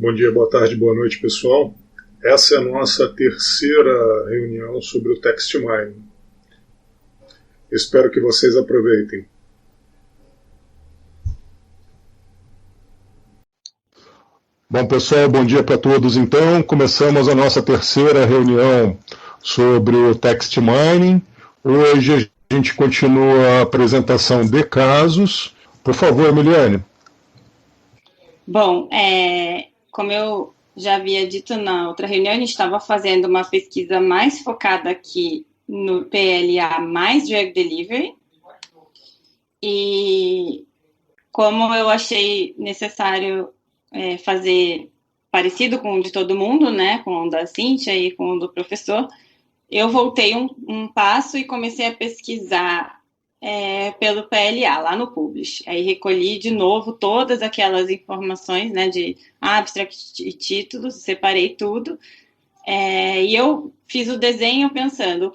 Bom dia, boa tarde, boa noite, pessoal. Essa é a nossa terceira reunião sobre o Text Mining. Espero que vocês aproveitem. Bom, pessoal, bom dia para todos. Então, começamos a nossa terceira reunião sobre o Text Mining. Hoje a gente continua a apresentação de casos. Por favor, Emiliane. Bom, como eu já havia dito na outra reunião, a gente estava fazendo uma pesquisa mais focada aqui no PLA mais Drug Delivery. E como eu achei necessário fazer parecido com o de todo mundo, né, com o da Cíntia e com o do professor, eu voltei um passo e comecei a pesquisar pelo PLA, lá no Publish. Aí recolhi de novo todas aquelas informações, né, de abstract e títulos, separei tudo, e eu fiz o desenho pensando,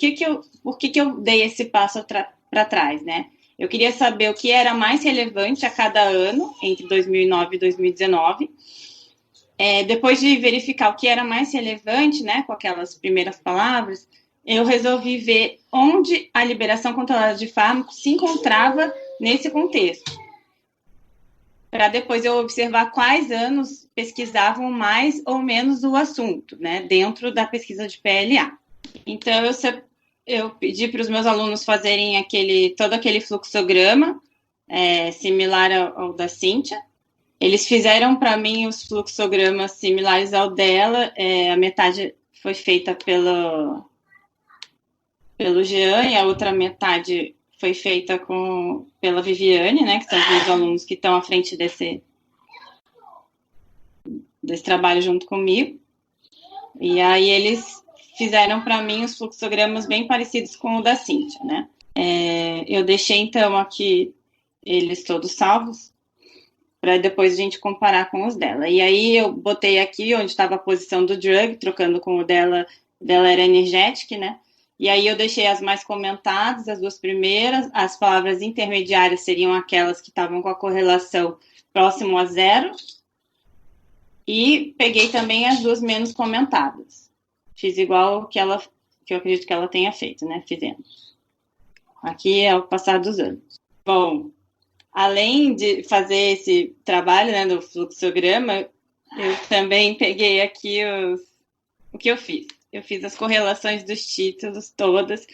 por que eu dei esse passo para trás, né? Eu queria saber o que era mais relevante a cada ano, entre 2009 e 2019. Depois de verificar o que era mais relevante, né, com aquelas primeiras palavras, eu resolvi ver onde a liberação controlada de fármacos se encontrava nesse contexto, para depois eu observar quais anos pesquisavam mais ou menos o assunto, né, dentro da pesquisa de PLA. Então, eu pedi para os meus alunos fazerem todo aquele fluxograma, similar ao da Cíntia. Eles fizeram para mim os fluxogramas similares ao dela, a metade foi feita pelo Jean e a outra metade foi feita pela Viviane, né, que são os meus alunos que estão à frente desse trabalho junto comigo. E aí eles fizeram para mim os fluxogramas bem parecidos com o da Cíntia, né. Eu deixei, então, aqui eles todos salvos, para depois a gente comparar com os dela. E aí eu botei aqui onde estava a posição do drug, trocando com o dela era energética, né. E aí eu deixei as mais comentadas, as duas primeiras, as palavras intermediárias seriam aquelas que estavam com a correlação próximo a 0, e peguei também as duas menos comentadas. Fiz igual que eu acredito que ela tenha feito, né? Fizemos. Aqui é o passar dos anos. Bom, além de fazer esse trabalho, né, do fluxograma, eu também peguei aqui o que eu fiz. Eu fiz as correlações dos títulos todas,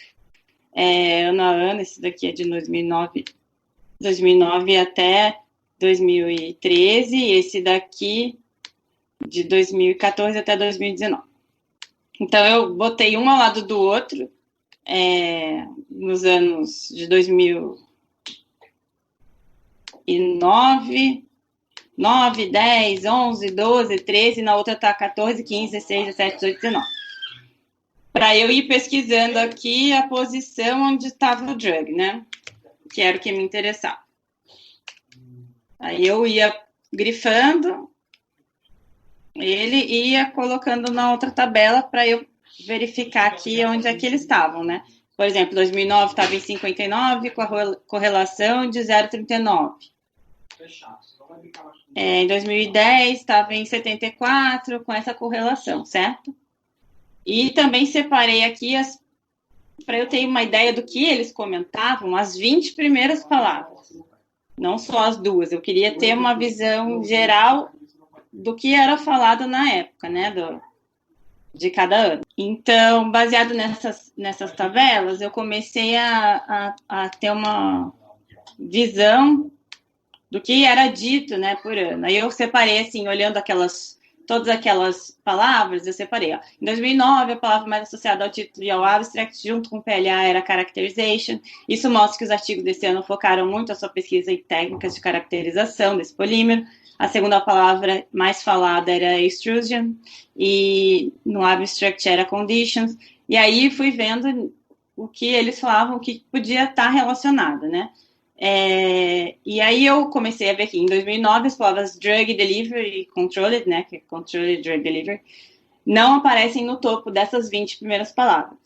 ano a ano. Esse daqui é de 2009 até 2013, e esse daqui de 2014 até 2019. Então, eu botei um ao lado do outro, nos anos de 2009, 9, 10, 11, 12, 13, na outra está 14, 15, 16, 17, 18, 19. Para eu ir pesquisando aqui a posição onde estava o drug, né? Que era o que me interessava. Aí eu ia grifando ele e ia colocando na outra tabela para eu verificar aqui onde é que eles estavam, né? Por exemplo, 2009 estava em 59 com a correlação de 0,39. Em 2010 estava em 74 com essa correlação, certo? E também separei aqui, para eu ter uma ideia do que eles comentavam, as 20 primeiras palavras, não só as duas. Eu queria ter uma visão geral do que era falado na época, né, de cada ano. Então, baseado nessas tabelas, eu comecei a ter uma visão do que era dito, né, por ano. Aí eu separei, assim, olhando todas aquelas palavras, eu separei. Em 2009, a palavra mais associada ao título e ao abstract, junto com o PLA, era characterization. Isso mostra que os artigos desse ano focaram muito a sua pesquisa em técnicas de caracterização desse polímero. A segunda palavra mais falada era extrusion, e no abstract era conditions. E aí fui vendo o que eles falavam, o que podia estar relacionado, né? E aí eu comecei a ver que em 2009 as palavras drug delivery e controlled, né, que é controlled drug delivery, não aparecem no topo dessas 20 primeiras palavras.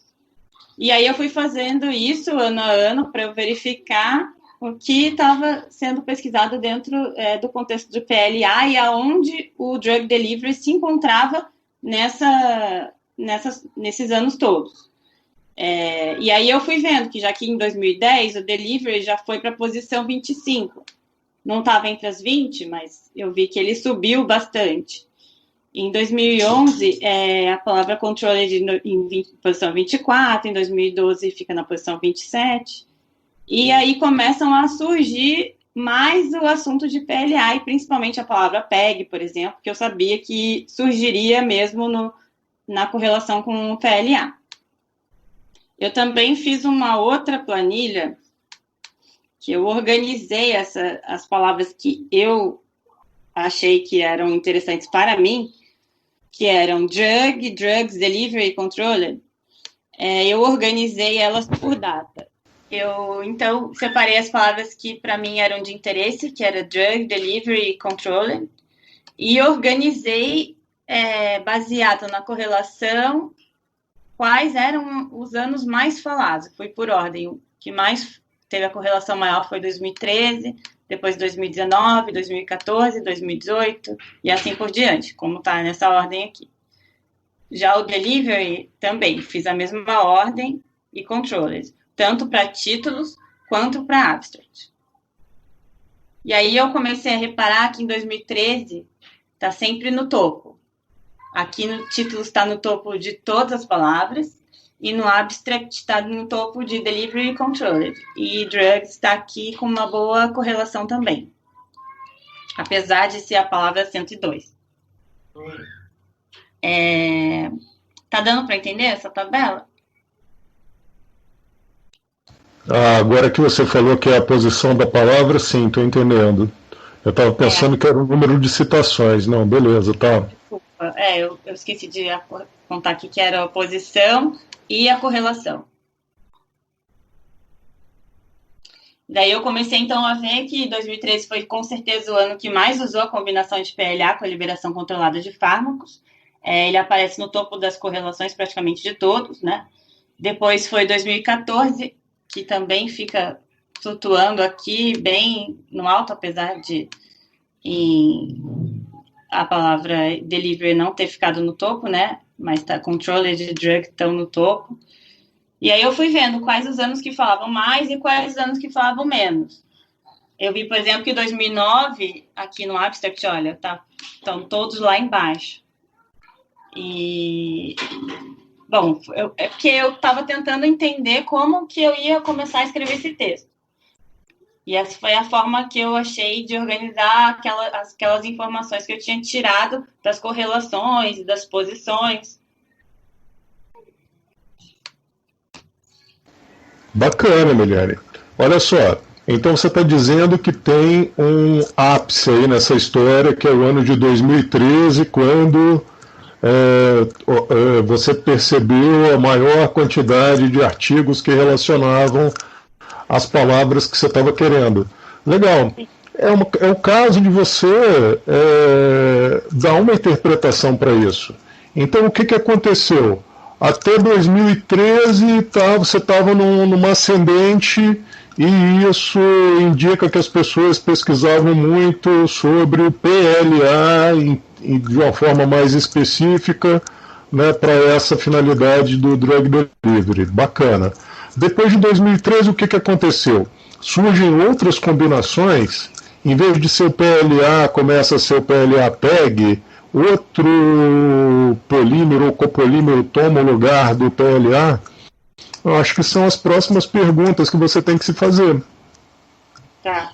E aí eu fui fazendo isso ano a ano para eu verificar o que estava sendo pesquisado dentro do contexto do PLA e aonde o drug delivery se encontrava nesses anos todos. E aí eu fui vendo que já que em 2010 o delivery já foi para a posição 25. Não estava entre as 20, mas eu vi que ele subiu bastante. Em 2011, a palavra controlled em posição 24, em 2012 fica na posição 27. E aí começam a surgir mais o assunto de PLA, e principalmente a palavra PEG, por exemplo, que eu sabia que surgiria mesmo na correlação com o PLA. Eu também fiz uma outra planilha que eu organizei as palavras que eu achei que eram interessantes para mim, que eram drug, drugs, delivery e controller. Eu organizei elas por data. Eu, então, separei as palavras que para mim eram de interesse, que era drug, delivery e controller, e organizei baseado na correlação quais eram os anos mais falados. Fui por ordem. O que mais teve a correlação maior foi 2013, depois 2019, 2014, 2018 e assim por diante, como está nessa ordem aqui. Já o delivery também, fiz a mesma ordem e controllers, tanto para títulos quanto para abstract. E aí eu comecei a reparar que em 2013 está sempre no topo. Aqui no título está no topo de todas as palavras e no abstract está no topo de delivery e controller. E drugs está aqui com uma boa correlação também, apesar de ser a palavra 102. Tá dando para entender essa tabela? Agora que você falou que é a posição da palavra, sim, estou entendendo. Eu estava pensando que era o número de citações. Não, beleza, tá. Desculpa, eu esqueci de contar aqui que era a posição e a correlação. Daí eu comecei, então, a ver que 2013 foi, com certeza, o ano que mais usou a combinação de PLA com a liberação controlada de fármacos. Ele aparece no topo das correlações praticamente de todos, né? Depois foi 2014, que também fica flutuando aqui bem no alto, apesar de a palavra delivery não ter ficado no topo, né? Mas tá controller de drug estão no topo. E aí eu fui vendo quais os anos que falavam mais e quais os anos que falavam menos. Eu vi, por exemplo, que 2009, aqui no abstract, olha, estão todos lá embaixo. E, bom, é porque eu estava tentando entender como que eu ia começar a escrever esse texto. E essa foi a forma que eu achei de organizar aquelas informações que eu tinha tirado das correlações e das posições. Bacana, Miliane. Olha só, então você está dizendo que tem um ápice aí nessa história, que é o ano de 2013, quando você percebeu a maior quantidade de artigos que relacionavam as palavras que você estava querendo. Legal. É o caso de você dar uma interpretação para isso. Então, o que aconteceu? Até 2013, você estava numa ascendente, e isso indica que as pessoas pesquisavam muito sobre o PLA de uma forma mais específica, né, para essa finalidade do drug delivery. Bacana. Depois de 2013, o que aconteceu? Surgem outras combinações, em vez de ser o PLA, começa a ser o PLA-PEG, outro polímero ou copolímero toma o lugar do PLA. Eu acho que são as próximas perguntas que você tem que se fazer. Tá.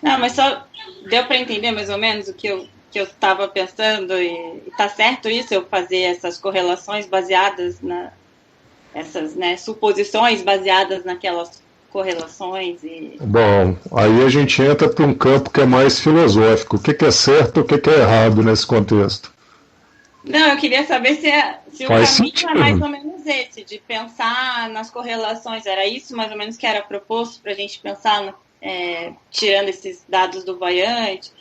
Não, mas só deu para entender mais ou menos o que eu estava pensando, e tá certo isso, eu fazer essas correlações baseadas essas, né, suposições baseadas naquelas correlações. Bom, aí a gente entra para um campo que é mais filosófico. O que é certo e o que é errado nesse contexto? Não, eu queria saber se o caminho é mais ou menos esse, de pensar nas correlações. Era isso mais ou menos que era proposto para a gente pensar, tirando esses dados do variante?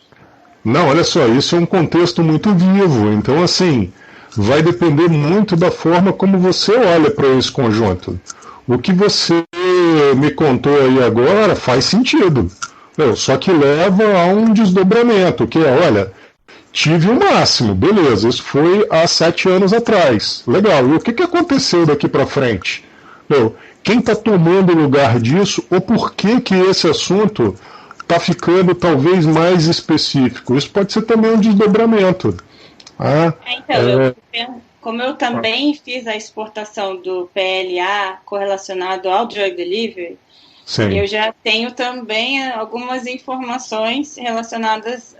Não, olha só, isso é um contexto muito vivo. Então, assim, vai depender muito da forma como você olha para esse conjunto. O que você me contou aí agora faz sentido. Só que leva a um desdobramento, que é, olha, tive o máximo, beleza, isso foi há 7 anos atrás. Legal, e o que aconteceu daqui para frente? Quem está tomando lugar disso, ou por que esse assunto está ficando talvez mais específico? Isso pode ser também um desdobramento. Como eu também fiz a exportação do PLA correlacionado ao drug delivery, sim, eu já tenho também algumas informações relacionadas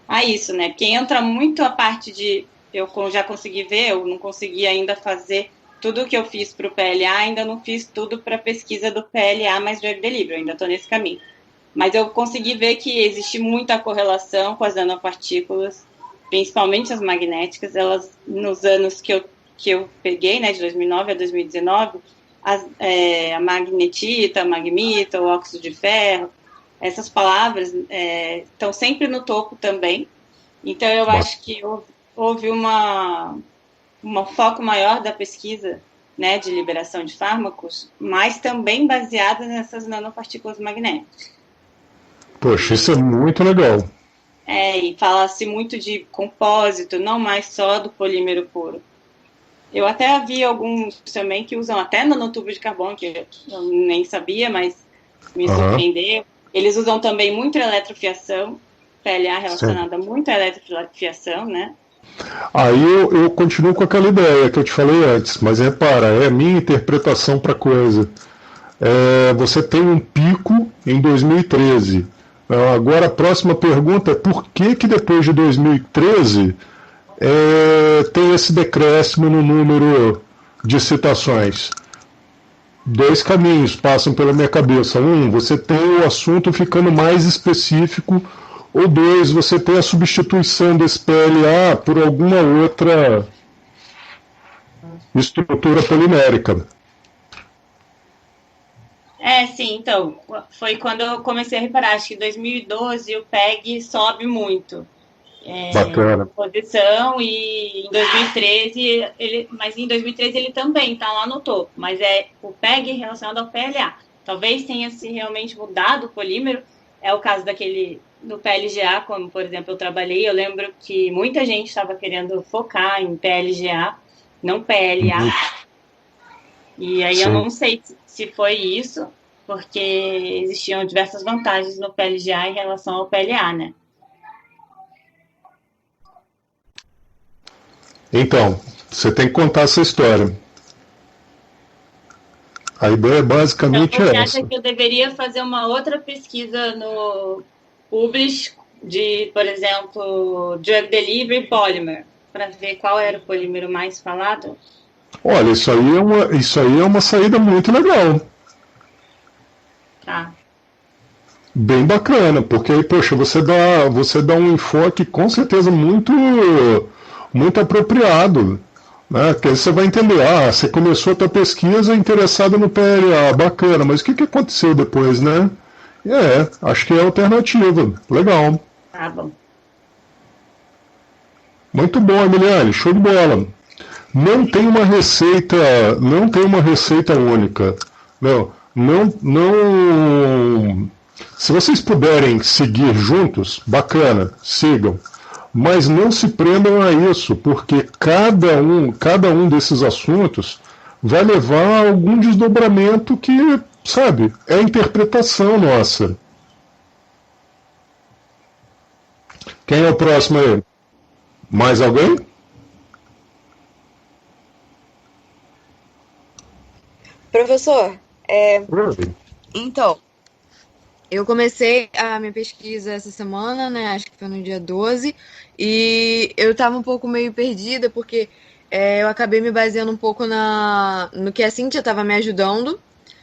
a isso, né? Porque entra muito a parte de... Eu já consegui ver, eu não consegui ainda fazer tudo o que eu fiz para o PLA, ainda não fiz tudo para a pesquisa do PLA mais drug delivery, eu ainda estou nesse caminho. Mas eu consegui ver que existe muita correlação com as nanopartículas, principalmente as magnéticas. Elas, nos anos que eu peguei, né, de 2009 a 2019, a magnetita, a magmita, o óxido de ferro, essas palavras estão sempre no topo também. Então, eu acho que houve um foco maior da pesquisa, né, de liberação de fármacos, mas também baseada nessas nanopartículas magnéticas. Poxa, isso é muito legal. E fala-se muito de compósito, não mais só do polímero puro. Eu até vi alguns também que usam até nanotubo de carbono, que eu nem sabia, mas me surpreendeu. Eles usam também muito eletrofiação, PLA relacionada muito à eletrofiação, né? Aí eu continuo com aquela ideia que eu te falei antes, mas repara, é a minha interpretação para a coisa. Você tem um pico em 2013. Agora a próxima pergunta é por que depois de 2013 tem esse decréscimo no número de citações? 2 caminhos passam pela minha cabeça. Você tem o assunto ficando mais específico, ou 2, você tem a substituição desse PLA por alguma outra estrutura polimérica. Sim, então, foi quando eu comecei a reparar, acho que em 2012 o PEG sobe muito. Bacana. Posição, e em 2013, mas em 2013 ele também está lá no topo, mas é o PEG relacionado ao PLA. Talvez tenha se realmente mudado o polímero, é o caso do PLGA, como, por exemplo, eu trabalhei, eu lembro que muita gente estava querendo focar em PLGA, não PLA, e aí eu não sei se foi isso, porque existiam diversas vantagens no PLGA em relação ao PLA, né? Então, você tem que contar essa história. A ideia basicamente então, você essa. acha que eu deveria fazer uma outra pesquisa no Publish de, por exemplo, Drug Delivery Polymer, para ver qual era o polímero mais falado? Olha, isso aí é uma saída muito legal. Tá. Bem bacana, porque aí, poxa, você dá um enfoque com certeza muito apropriado, né? Porque aí você vai entender, você começou a tua pesquisa interessado no PLA, bacana, mas o que aconteceu depois, né? Acho que é a alternativa, legal. Tá bom. Muito bom, Emiliane, show de bola. Não tem uma receita única, não. Se vocês puderem seguir juntos, bacana, sigam. Mas não se prendam a isso, porque cada um desses assuntos vai levar a algum desdobramento que, sabe, é interpretação nossa. Quem é o próximo aí? Mais alguém? Professor, então, eu comecei a minha pesquisa essa semana, né? Acho que foi no dia 12, e eu estava um pouco meio perdida, porque eu acabei me baseando um pouco no que a Cíntia estava me ajudando.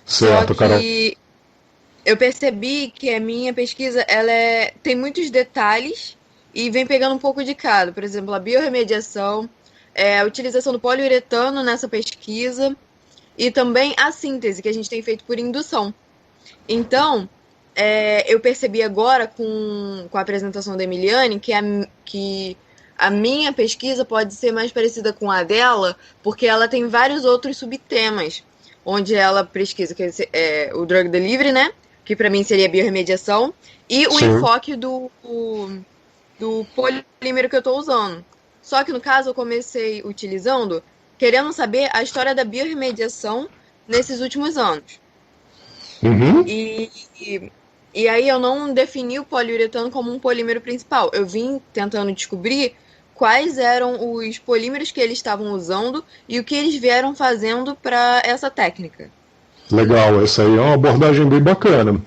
Certo, Só que eu percebi que a minha pesquisa tem muitos detalhes e vem pegando um pouco de cada. Por exemplo, a biorremediação, a utilização do poliuretano nessa pesquisa, e também a síntese, que a gente tem feito por indução. Então, eu percebi agora, com a apresentação da Emiliane, que a minha pesquisa pode ser mais parecida com a dela, porque ela tem vários outros subtemas. onde ela pesquisa o drug delivery, né? Que para mim seria biorremediação, e o enfoque do polímero que eu estou usando. Só que no caso eu comecei utilizando, querendo saber a história da biorremediação nesses últimos anos. Uhum. E aí eu não defini o poliuretano como um polímero principal. Eu vim tentando descobrir quais eram os polímeros que eles estavam usando e o que eles vieram fazendo para essa técnica. Legal, essa aí é uma abordagem bem bacana.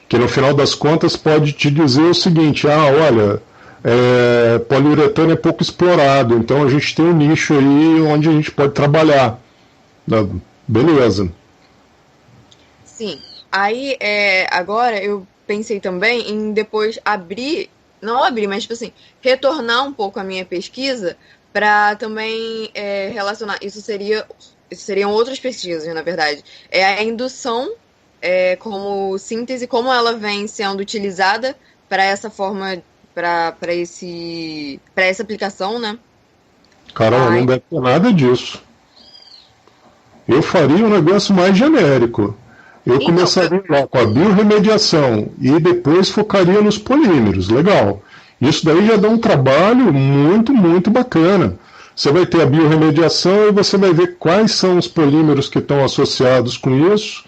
Que no final das contas pode te dizer o seguinte, olha, poliuretano é pouco explorado, então a gente tem um nicho aí onde a gente pode trabalhar. Beleza. Sim. Aí, agora eu pensei também em depois mas tipo assim, retornar um pouco a minha pesquisa para também relacionar. Isso seriam outras pesquisas, na verdade. É a indução como síntese, como ela vem sendo utilizada para essa forma, para essa aplicação, né? Carol, não deve ter nada disso. Eu faria um negócio mais genérico. Eu começaria lá com a biorremediação e depois focaria nos polímeros. Legal. Isso daí já dá um trabalho muito, muito bacana. Você vai ter a biorremediação e você vai ver quais são os polímeros que estão associados com isso.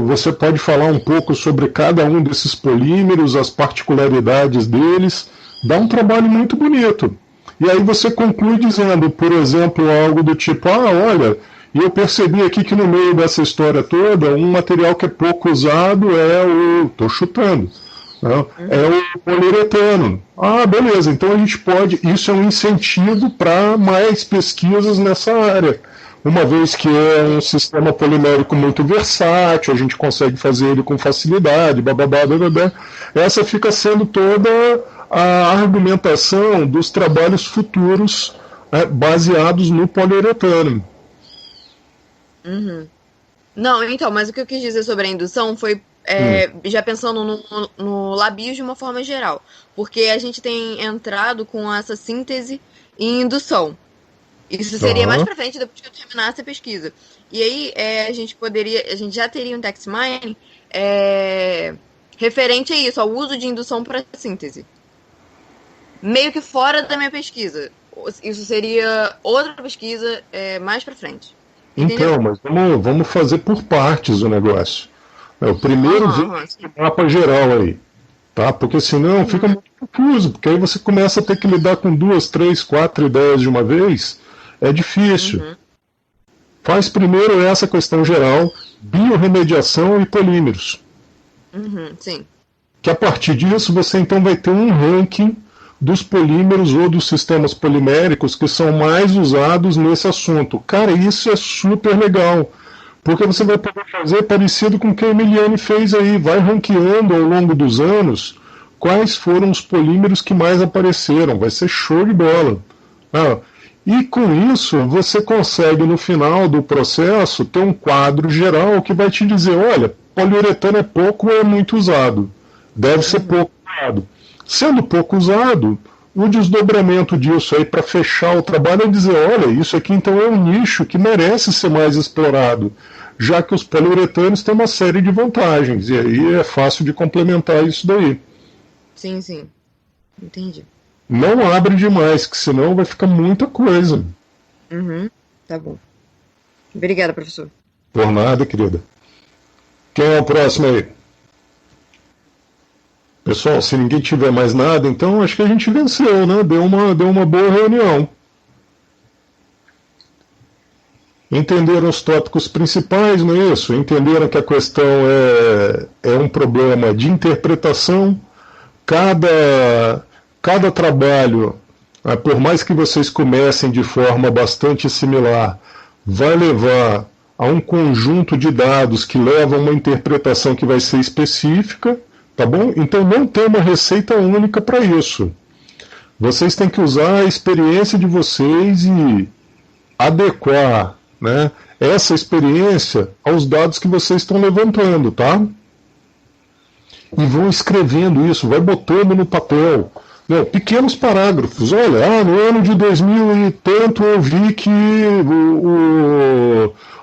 Você pode falar um pouco sobre cada um desses polímeros, as particularidades deles. Dá um trabalho muito bonito. E aí você conclui dizendo, por exemplo, algo do tipo, olha, e eu percebi aqui que no meio dessa história toda, um material que é pouco usado estou chutando, né? É o poliuretano. Beleza, então a gente pode, isso é um incentivo para mais pesquisas nessa área. Uma vez que é um sistema polimérico muito versátil, a gente consegue fazer ele com facilidade, bababá. Essa fica sendo toda a argumentação dos trabalhos futuros baseados no poliuretano. Uhum. Não, então, mas o que eu quis dizer sobre a indução foi já pensando no labios de uma forma geral, porque a gente tem entrado com essa síntese e indução. Isso seria mais pra frente, depois que eu terminasse a pesquisa. E aí a gente já teria um text mining referente a isso, ao uso de indução para síntese. Meio que fora da minha pesquisa. Isso seria outra pesquisa mais pra frente. Entendeu? Então, mas vamos fazer por partes o negócio. O primeiro vem o mapa geral aí, tá? Porque senão fica muito confuso, porque aí você começa a ter que lidar com 2, 3, 4 ideias de uma vez, é difícil. Faz primeiro essa questão geral, biorremediação e polímeros. Sim. Que a partir disso você então vai ter um ranking dos polímeros ou dos sistemas poliméricos que são mais usados nesse assunto. Cara, isso é super legal, porque você vai poder fazer parecido com o que a Emiliane fez aí, vai ranqueando ao longo dos anos quais foram os polímeros que mais apareceram, vai ser show de bola. E com isso você consegue no final do processo ter um quadro geral que vai te dizer, olha, poliuretano é pouco ou é muito usado, deve ser pouco usado. Sendo pouco usado, o desdobramento disso aí para fechar o trabalho é dizer, olha, isso aqui então é um nicho que merece ser mais explorado, já que os poliuretanos têm uma série de vantagens, e aí é fácil de complementar isso daí. Sim, sim. Entendi. Não abre demais, que senão vai ficar muita coisa. Tá bom. Obrigada, professor. Por nada, querida. Quem é o próximo aí? Pessoal, se ninguém tiver mais nada, então acho que a gente venceu, né? Deu uma boa reunião. Entenderam os tópicos principais, não é isso? Entenderam que a questão é um problema de interpretação. Cada trabalho, por mais que vocês comecem de forma bastante similar, vai levar a um conjunto de dados que levam a uma interpretação que vai ser específica. Tá bom? Então não tem uma receita única para isso. Vocês têm que usar a experiência de vocês e adequar, né, essa experiência aos dados que vocês estão levantando, tá? E vão escrevendo isso, vai botando no papel. Não, pequenos parágrafos. Olha, no ano de 2000 e tanto eu vi que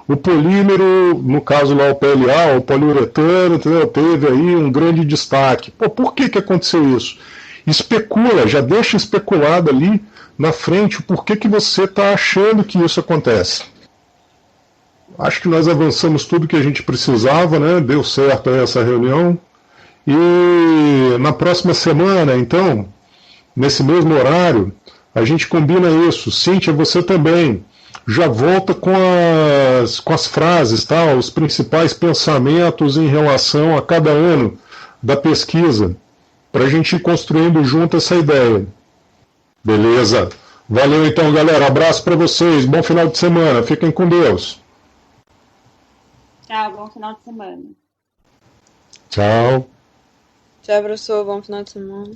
o polímero, no caso lá o PLA, o poliuretano, entendeu? Teve aí um grande destaque. Pô, por que aconteceu isso? Especula, já deixa especulado ali na frente o porquê que você está achando que isso acontece. Acho que nós avançamos tudo que a gente precisava, né? Deu certo essa reunião. E na próxima semana, então, nesse mesmo horário, a gente combina isso. Cíntia, você também já volta com as frases, tá? Os principais pensamentos em relação a cada ano da pesquisa, para a gente ir construindo junto essa ideia. Beleza? Valeu então, galera. Abraço para vocês. Bom final de semana. Fiquem com Deus. Tchau, bom final de semana. Tchau. Tchau, professor. Bom final de semana.